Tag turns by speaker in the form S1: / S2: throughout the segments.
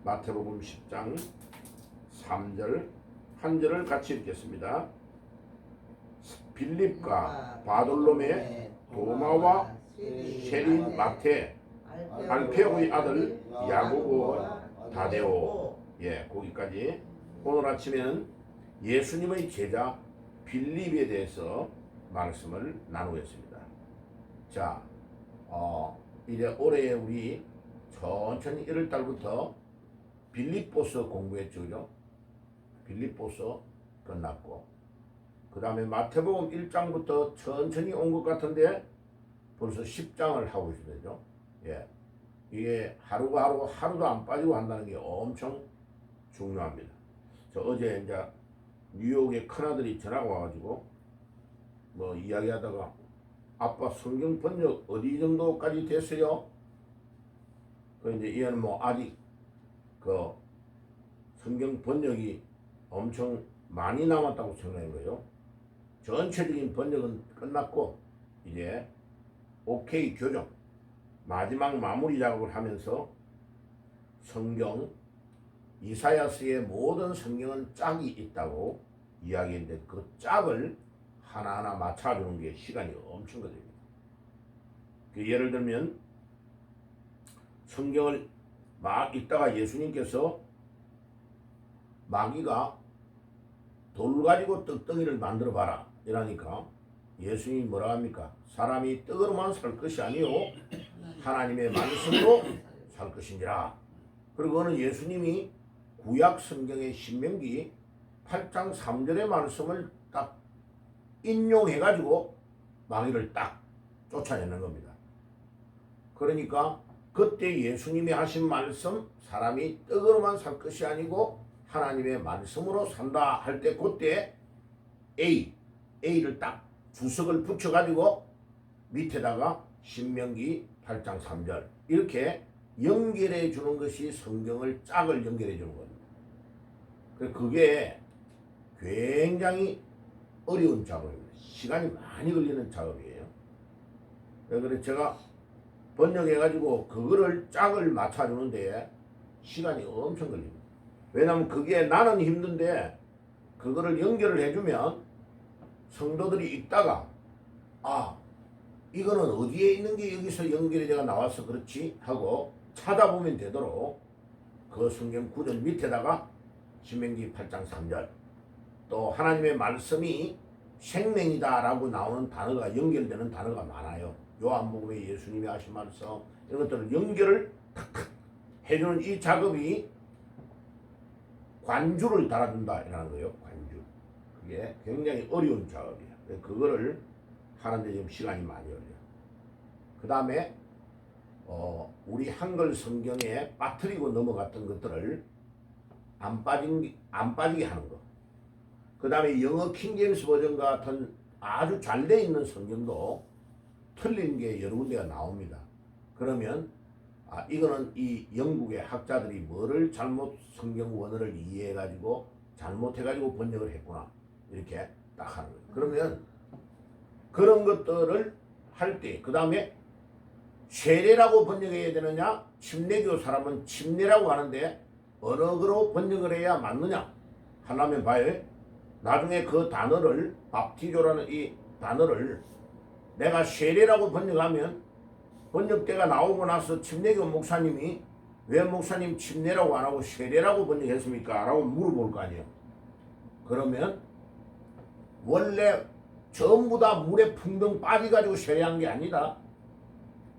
S1: 마태복음 10장 3절 한 절을 같이 읽겠습니다. 빌립과 바돌로메, 도마와 세린, 마태, 알페오의 아들 야고보와 다데오. 거기까지. 오늘 아침에는 예수님의 제자 빌립에 대해서 말씀을 나누겠습니다. 자, 이제 올해 우리 천천히 1월달부터 빌립보서 공부했죠, 그죠? 빌립보서 끝났고, 그 다음에 마태복음 1장부터 천천히 온 것 같은데 벌써 10장을 하고 있습니다. 이게 하루도 안 빠지고 한다는 게 엄청 중요합니다. 저 어제 이제 뉴욕에 큰아들이 전화가 와가지고 뭐 이야기하다가 아빠 성경 번역 어디 정도까지 됐어요? 그 이제 얘는 뭐 아직 그 성경 번역이 엄청 많이 남았다고 생각한 거예요. 전체적인 번역은 끝났고 이제 OK 교정 마지막 마무리 작업을 하면서 성경 이사야서의 모든 성경은 짝이 있다고 이야기했는데 그 짝을 하나하나 맞춰주는 게 시간이 엄청 걸립니다. 예를 들면 성경을 막 읽다가 예수님께서 마귀가 돌 가지고 떡덩이를 만들어 봐라 이러니까 예수님이 뭐라 합니까? 사람이 떡으로만 살 것이 아니요 하나님의 말씀으로 살 것인지라. 그리고 그거는 예수님이 구약 성경의 신명기 8장 3절의 말씀을 딱 인용해 가지고 마귀를 딱 쫓아내는 겁니다. 그러니까 그때 예수님이 하신 말씀, 사람이 떡으로만 살 것이 아니고 하나님의 말씀으로 산다 할 때 그때 A를 딱 주석을 붙여가지고 밑에다가 신명기 8장 3절 이렇게 연결해 주는 것이 성경을 짝을 연결해 주는 겁니다. 그게 굉장히 어려운 작업입니다. 시간이 많이 걸리는 작업이에요. 그래서 제가 번역해가지고 그거를 짝을 맞춰주는데 시간이 엄청 걸립니다. 왜냐하면 그게 나는 힘든데 그거를 연결을 해주면 성도들이 읽다가 이거는 어디에 있는 게 여기서 연결이 돼가 나와서 그렇지 하고 찾아보면 되도록 그 성경 구절 밑에다가 신명기 8장 3절 또 하나님의 말씀이 생명이다 라고 나오는 단어가 연결되는 단어가 많아요. 요한복음에 예수님이 하신 말씀 이런 것들을 연결을 탁탁 해주는 이 작업이 관주를 달아준다 이라는 거예요. 관주. 그게 굉장히 어려운 작업이에요. 그거를 하는데 지금 시간이 많이 걸려요. 그 다음에 우리 한글 성경에 빠뜨리고 넘어갔던 것들을 안 빠지게 하는 거. 그 다음에 영어 킹제임스 버전 같은 아주 잘 돼 있는 성경도 틀린 게 여러 군데가 나옵니다. 그러면 이거는 이 영국의 학자들이 뭐를 잘못 성경 원어를 이해해가지고 잘못해가지고 번역을 했구나 이렇게 딱 하는 거예요. 그러면 그런 것들을 할 때 그 다음에 세례라고 번역해야 되느냐 침례교 사람은 침례라고 하는데 어느 거로 번역을 해야 맞느냐 하려면 봐요. 나중에 그 단어를 밥티조라는 이 단어를 내가 세례라고 번역하면 번역대가 나오고 나서 침례교 목사님이 왜 목사님 침례라고 안 하고 세례라고 번역했습니까? 라고 물어볼 거 아니에요. 그러면 원래 전부 다 물에 풍덩 빠져가지고 세례한 게 아니다.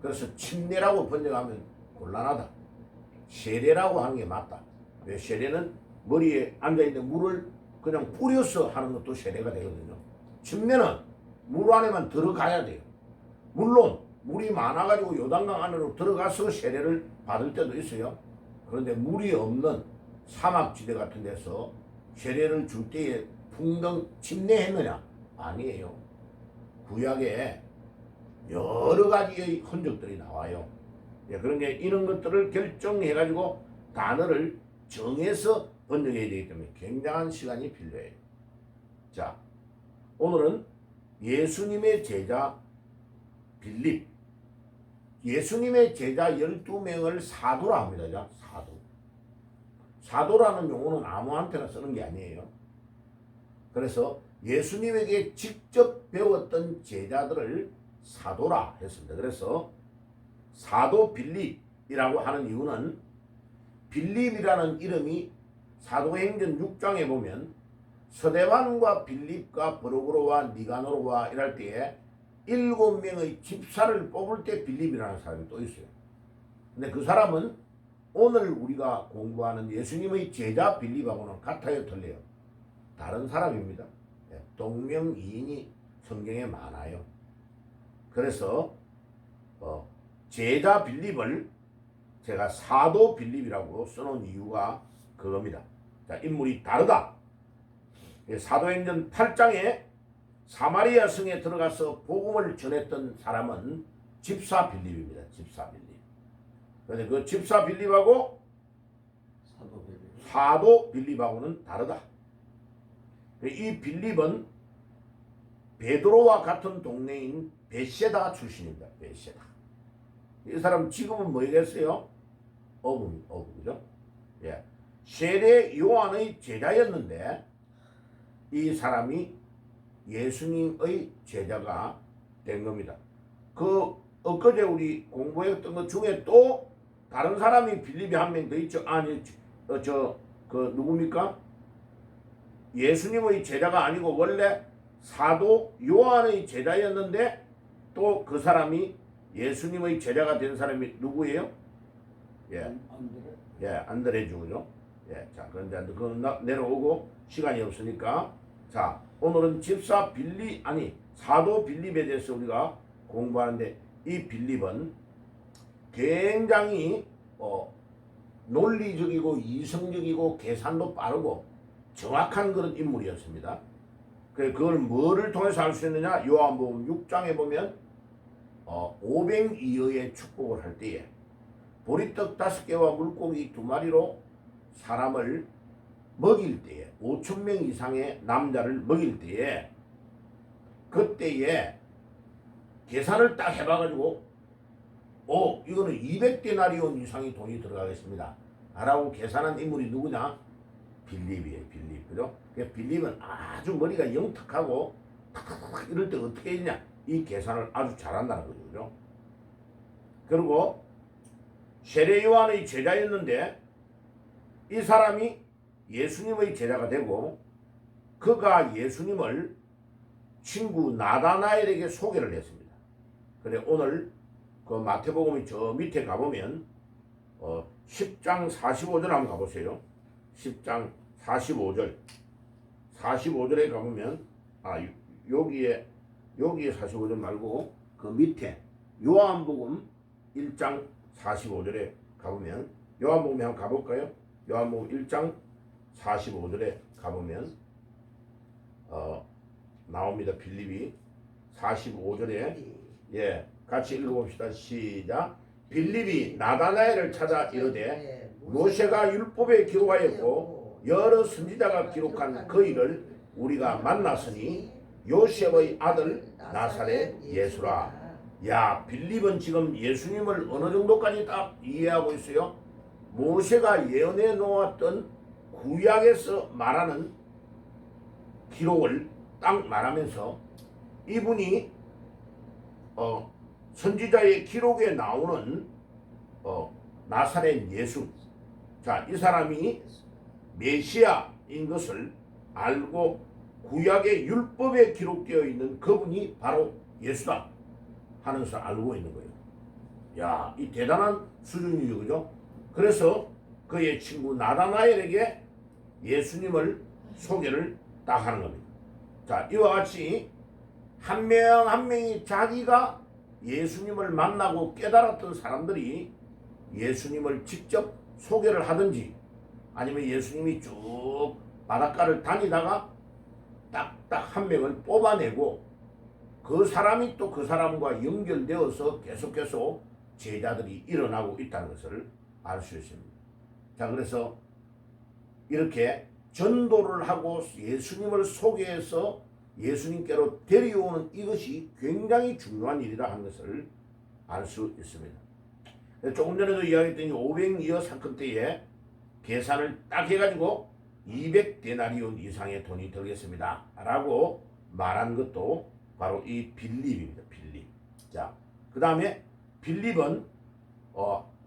S1: 그래서 침례라고 번역하면 곤란하다. 세례라고 하는 게 맞다. 왜 세례는 머리에 앉아있는 물을 그냥 뿌려서 하는 것도 세례가 되거든요. 침례는 물 안에만 들어가야 돼요. 물론 물이 많아가지고 요단강 안으로 들어가서 세례를 받을 때도 있어요. 그런데 물이 없는 사막지대 같은 데서 세례를 줄 때에 풍덩 침례했느냐? 아니에요. 구약에 여러 가지의 흔적들이 나와요. 그러니까 이런 것들을 결정해가지고 단어를 정해서 번역해야 되기 때문에 굉장한 시간이 필요해요. 자, 오늘은 예수님의 제자 빌립, 예수님의 제자 12명을 사도라 합니다. 사도. 사도라는 용어는 아무한테나 쓰는 게 아니에요. 그래서 예수님에게 직접 배웠던 제자들을 사도라 했습니다. 그래서 사도 빌립이라고 하는 이유는 빌립이라는 이름이 사도행전 6장에 보면 서대반과 빌립과 브로그로와 니가노로와 이럴 때에 7명의 집사를 뽑을 때 빌립이라는 사람이 또 있어요. 근데 그 사람은 오늘 우리가 공부하는 예수님의 제자 빌립하고는 같아요, 틀려요? 다른 사람입니다. 동명이인이 성경에 많아요. 그래서 제자 빌립을 제가 사도 빌립이라고 써놓은 이유가 그겁니다. 자, 인물이 다르다. 사도행전 8장에 사마리아 성에 들어가서 복음을 전했던 사람은 집사 빌립입니다. 집사 빌립. 그런데 그 집사 빌립하고 사도 빌립하고는 다르다. 이 빌립은 베드로와 같은 동네인 베세다 출신입니다. 베세다. 이 사람 직업은 뭐겠어요? 어부죠. 예. 세례 요한의 제자였는데 이 사람이 예수님의 제자가 된 겁니다. 그 엊그제 우리 공부했던 것 중에 또 다른 사람이 빌립이 한 명 더 있죠. 아니 그 누굽니까? 예수님의 제자가 아니고 원래 사도 요한의 제자였는데 또 그 사람이 예수님의 제자가 된 사람이 누구예요? 안드레주죠. 자, 그런데 그건 내려오고 시간이 없으니까 자, 오늘은 집사 사도 빌립에 대해서 우리가 공부하는데 이 빌립은 굉장히 논리적이고 이성적이고 계산도 빠르고 정확한 그런 인물이었습니다. 그걸 뭐를 통해서 알 수 있느냐? 요한복음 6장에 보면 500이어의 축복을 할 때에 보리떡 5개와 물고기 2마리로 사람을 먹일 때에 5,000명 이상의 남자를 먹일 때에 그때에 계산을 딱 해봐가지고 이거는 200데나리온 이상의 돈이 들어가겠습니다 라고 계산한 인물이 누구냐? 빌립이에요. 빌립. 그죠? 빌립은 아주 머리가 영특하고 탁탁탁 이럴 때 어떻게 했냐? 이 계산을 아주 잘한다는 거죠. 그죠? 그리고 세례 요한의 제자였는데 이 사람이 예수님의 제자가 되고 그가 예수님을 친구 나다나엘에게 소개를 했습니다. 그래 오늘 그 마태복음이 저 밑에 가보면 10장 45절 한번 가보세요. 10장 45절에 가보면 여기에 45절 말고 그 밑에 요한복음 1장 45절에 가보면 요한복음에 한번 가볼까요? 요한복음 1장 45절에 가보면 나옵니다. 빌립이 45절에 같이 읽어봅시다. 시작. 빌립이 나다나엘을 찾아 이르되 모세가 율법에 기록하였고 여러 선지자가 기록한 그 일을 우리가 만났으니 요셉의 아들 나사렛 예수라. 야, 빌립은 지금 예수님을 어느 정도까지 딱 이해하고 있어요? 모세가 예언해 놓았던 구약에서 말하는 기록을 딱 말하면서 이분이 선지자의 기록에 나오는 나사렛 예수, 자, 이 사람이 메시아인 것을 알고 구약의 율법에 기록되어 있는 그분이 바로 예수다 하는 것을 알고 있는 거예요. 야, 이 대단한 수준이죠. 그죠? 그래서 그의 친구 나다나엘에게 예수님을 소개를 딱 하는 겁니다. 자, 이와 같이 한 명 한 명이 자기가 예수님을 만나고 깨달았던 사람들이 예수님을 직접 소개를 하든지 아니면 예수님이 쭉 바닷가를 다니다가 딱딱 한 명을 뽑아내고 그 사람이 또 그 사람과 연결되어서 계속 제자들이 일어나고 있다는 것을 알 수 있습니다. 자, 그래서 이렇게 전도를 하고 예수님을 소개해서 예수님께로 데려오는 이것이 굉장히 중요한 일이라 하는 것을 알 수 있습니다. 조금 전에도 이야기했더니 500이어 사건 때에 계산을 딱 해가지고 200데나리온 이상의 돈이 들겠습니다 라고 말한 것도 바로 이 빌립입니다. 빌립. 자, 그 다음에 빌립은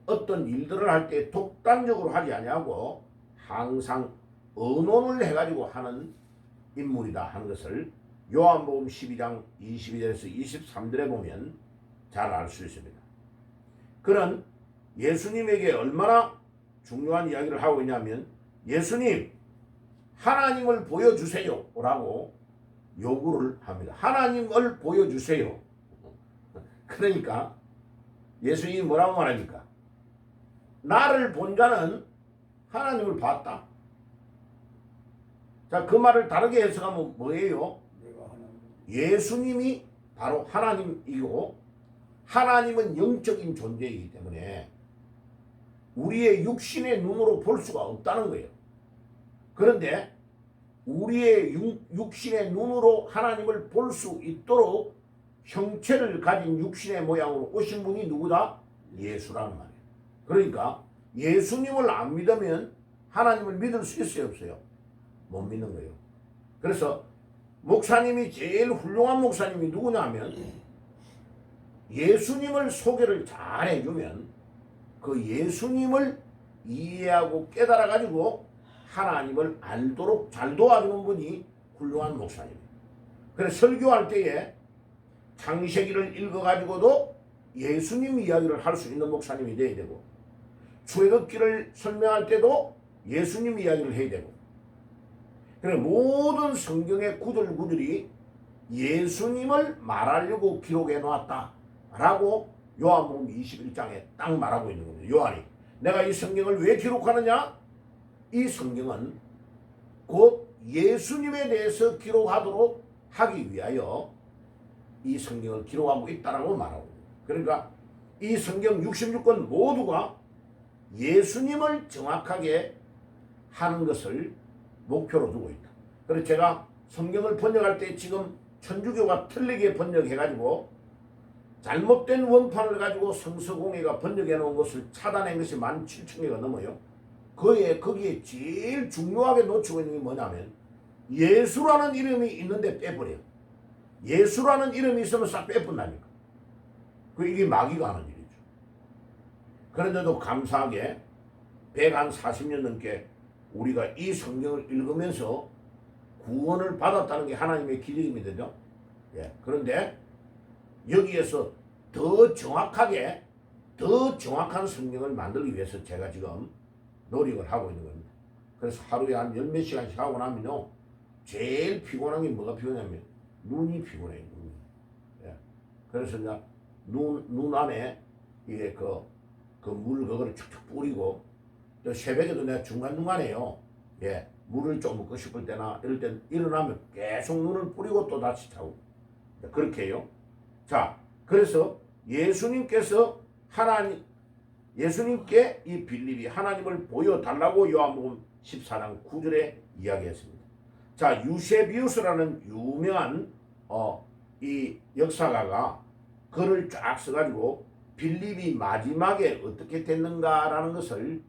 S1: 어떤 일들을 할 때 독단적으로 하지 아니하고 항상 의논을 해가지고 하는 인물이다 하는 것을 요한복음 12장 22절에서 23절에 보면 잘 알 수 있습니다. 그는 예수님에게 얼마나 중요한 이야기를 하고 있냐면 예수님 하나님을 보여주세요 라고 요구를 합니다. 하나님을 보여주세요. 그러니까 예수님이 뭐라고 말합니까? 나를 본 자는 하나님을 봤다. 자, 그 말을 다르게 해석하면 뭐예요? 예수님이 바로 하나님이고 하나님은 영적인 존재이기 때문에 우리의 육신의 눈으로 볼 수가 없다는 거예요. 그런데 우리의 육신의 눈으로 하나님을 볼 수 있도록 형체를 가진 육신의 모양으로 오신 분이 누구다? 예수라는 말이에요. 그러니까 예수님을 안 믿으면 하나님을 믿을 수 있어요, 없어요? 못 믿는 거예요. 그래서 목사님이 제일 훌륭한 목사님이 누구냐면 예수님을 소개를 잘 해주면 그 예수님을 이해하고 깨달아가지고 하나님을 알도록 잘 도와주는 분이 훌륭한 목사님이에요. 그래서 설교할 때에 창세기를 읽어가지고도 예수님 이야기를 할 수 있는 목사님이 돼야 되고 출애굽기를 설명할 때도 예수님 이야기를 해야 되고 그래 모든 성경의 구절구절이 예수님을 말하려고 기록해 놓았다라고 요한복음 21장에 딱 말하고 있는 겁니다. 요한이 내가 이 성경을 왜 기록하느냐? 이 성경은 곧 예수님에 대해서 기록하도록 하기 위하여 이 성경을 기록하고 있다라고 말하고 그러니까 이 성경 66권 모두가 예수님을 정확하게 하는 것을 목표로 두고 있다. 그래서 제가 성경을 번역할 때 지금 천주교가 틀리게 번역해가지고 잘못된 원판을 가지고 성서공회가 번역해 놓은 것을 찾아낸 것이 17,000개가 넘어요. 거기에 제일 중요하게 놓치고 있는 게 뭐냐면 예수라는 이름이 있는데 빼버려요. 예수라는 이름이 있으면 싹 빼뿐다니까. 이게 마귀가 하는 일이죠. 그런데도 감사하게 140년 넘게 우리가 이 성경을 읽으면서 구원을 받았다는 게 하나님의 기적입니다. 예. 그런데 여기에서 더 정확하게 더 정확한 성경을 만들기 위해서 제가 지금 노력을 하고 있는 겁니다. 그래서 하루에 한 10몇 시간씩 하고 나면요 제일 피곤한 게 뭐가 피곤하냐면 눈이 피곤해요. 눈이. 예. 그래서 이제 눈 안에 이게 물 그거를 축축 뿌리고 또 새벽에도 내가 중간중간에요. 예. 물을 좀 먹고 싶을 때나 이럴 때 일어나면 계속 눈을 뿌리고 또 다시 차고 그렇게 해요. 자, 그래서 예수님께 이 빌립이 하나님을 보여달라고 요한복음 14장 9절에 이야기했습니다. 자, 유세비우스라는 유명한 이 역사가가 글을 쫙 써가지고 빌립이 마지막에 어떻게 됐는가라는 것을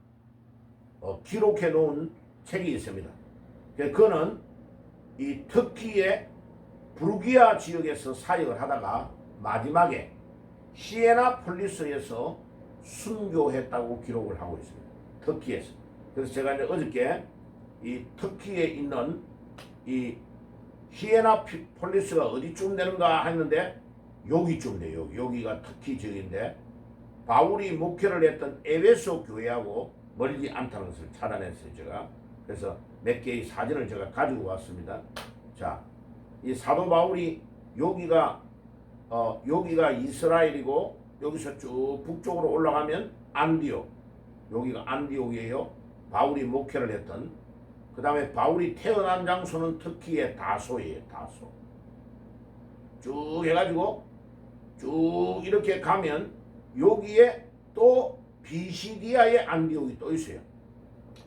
S1: 기록해 놓은 책이 있습니다. 그는 이 터키의 부르기아 지역에서 사역을 하다가 마지막에 시에나폴리스에서 순교했다고 기록을 하고 있습니다. 터키에서. 그래서 제가 이제 어저께 이 터키에 있는 이 히에나폴리스가 어디쯤 되는가 했는데 여기쯤 돼요. 여기가 터키 지역인데 바울이 목회를 했던 에베소 교회하고 멀지 않다는 것을 찾아냈어요. 제가. 그래서 몇 개의 사진을 제가 가지고 왔습니다. 자, 이 사도 바울이 여기가 이스라엘이고 여기서 쭉 북쪽으로 올라가면 안디옥, 여기가 안디옥이에요. 바울이 목회를 했던. 그 다음에 바울이 태어난 장소는 터키의 다소예요. 다소. 쭉 해가지고 쭉 이렇게 가면 여기에 또 비시디아의 안디옥이 또 있어요.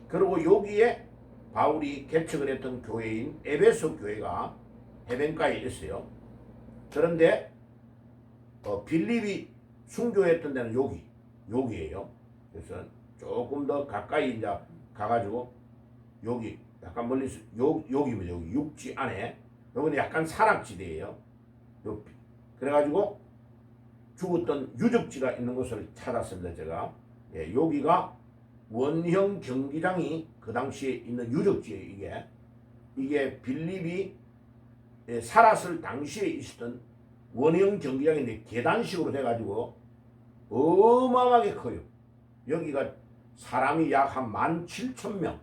S1: 그리고 여기에 바울이 개척을 했던 교회인 에베소 교회가 해변가에 있어요. 그런데 빌립이 순교했던 데는 여기예요. 그래서 조금 더 가까이 이제 가가지고 여기 약간 멀리서 여기 육지 안에 여기는 약간 산악지대예요. 그래가지고 죽었던 유적지가 있는 곳을 찾았습니다. 제가 여기가 원형 경기장이 그 당시에 있는 유적지예요. 이게 빌립이 살았을 당시에 있었던 원형 경기장인데 계단식으로 돼가지고 어마어마하게 커요. 여기가 사람이 약 한 17,000명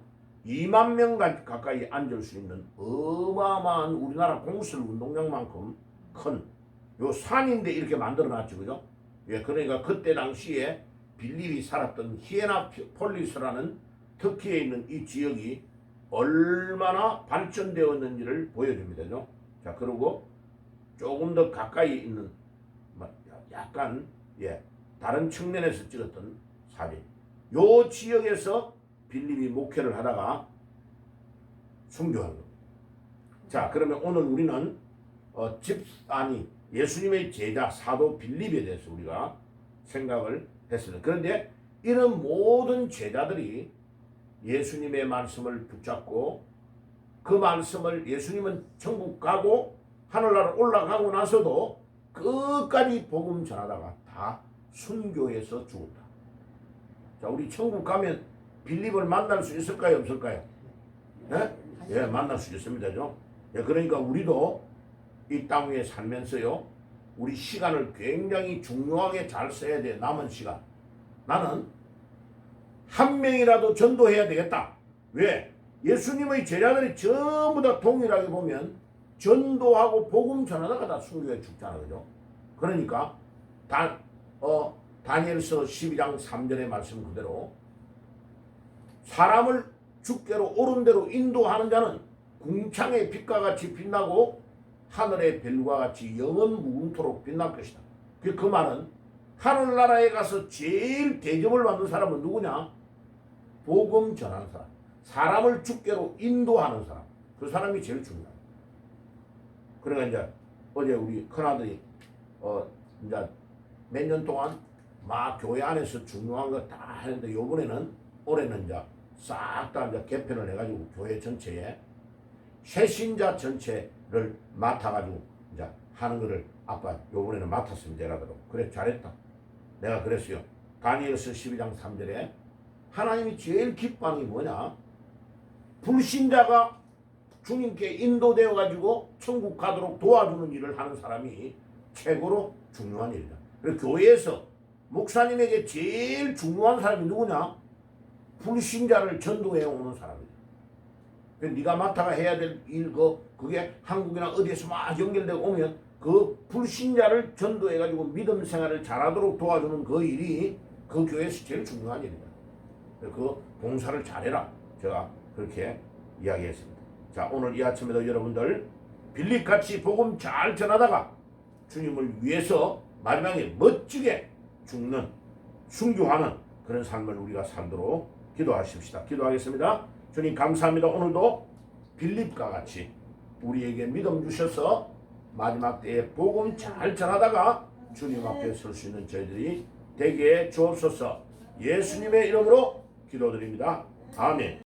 S1: 2만 명 가까이 앉을 수 있는 어마어마한 우리나라 공설 운동장만큼 큰 요 산인데 이렇게 만들어놨죠. 그죠? 그러니까 그때 당시에 빌립이 살았던 히에나폴리스라는 터키에 있는 이 지역이 얼마나 발전되었는지를 보여줍니다. 그죠? 자, 그리고 조금 더 가까이 있는 약간 다른 측면에서 찍었던 사진. 요 지역에서 빌립이 목회를 하다가 순교한 겁니다. 자, 그러면 오늘 우리는 예수님의 제자 사도 빌립에 대해서 우리가 생각을 했습니다. 그런데 이런 모든 제자들이 예수님의 말씀을 붙잡고 그 말씀을 예수님은 천국 가고 하늘나라 올라가고 나서도 끝까지 복음 전하다가 다 순교해서 죽었다. 자, 우리 천국 가면 빌립을 만날 수 있을까요? 없을까요? 만날 수 있습니다. 그러니까 우리도 이 땅 위에 살면서요, 우리 시간을 굉장히 중요하게 잘 써야 돼. 남은 시간. 나는 한 명이라도 전도해야 되겠다. 왜? 예수님의 제자들이 전부 다 동일하게 보면 전도하고 복음 전하다가 다 순교해 죽잖아. 그죠? 그러니까 다니엘서 12장 3절의 말씀 그대로 사람을 주께로 옳은 대로 인도하는 자는 궁창의 빛과 같이 빛나고 하늘의 별과 같이 영원 무궁토록 빛날 것이다. 그 말은 하늘나라에 가서 제일 대접을 받는 사람은 누구냐? 복음 전하는 사람. 사람을 주께로 인도하는 사람. 그 사람이 제일 중요하다. 그러니까 이제 어제 우리 큰아들이 이제 몇 년 동안 막 교회 안에서 중요한 거 다 했는데 올해는 이제 싹 다 이제 개편을 해가지고 교회 전체에 새신자 전체를 맡아가지고 이제 하는 거를 아빠 요번에는 맡았습니다. 이라더라고. 그래 잘했다. 내가 그랬어요. 다니엘서 12장 3절에 하나님이 제일 기뻐하는 게 뭐냐? 불신자가 주님께 인도되어 가지고 천국 가도록 도와주는 일을 하는 사람이 최고로 중요한 일이다. 그리고 교회에서 목사님에게 제일 중요한 사람이 누구냐? 불신자를 전도해 오는 사람이다. 네가 맡아가 해야 될 일, 그게 한국이나 어디에서 막 연결되고 오면 그 불신자를 전도해 가지고 믿음 생활을 잘하도록 도와주는 그 일이 그 교회에서 제일 중요한 일이다. 그 봉사를 잘해라. 제가 그렇게 이야기했습니다. 자, 오늘 이 아침에도 여러분들 빌립같이 복음 잘 전하다가 주님을 위해서 마지막에 멋지게 죽는 순교하는 그런 삶을 우리가 살도록 기도하십시다. 기도하겠습니다. 주님 감사합니다. 오늘도 빌립과 같이 우리에게 믿음 주셔서 마지막 때에 복음 잘 전하다가 주님 앞에 설 수 있는 저희들이 되게 주옵소서. 예수님의 이름으로 기도드립니다. 아멘.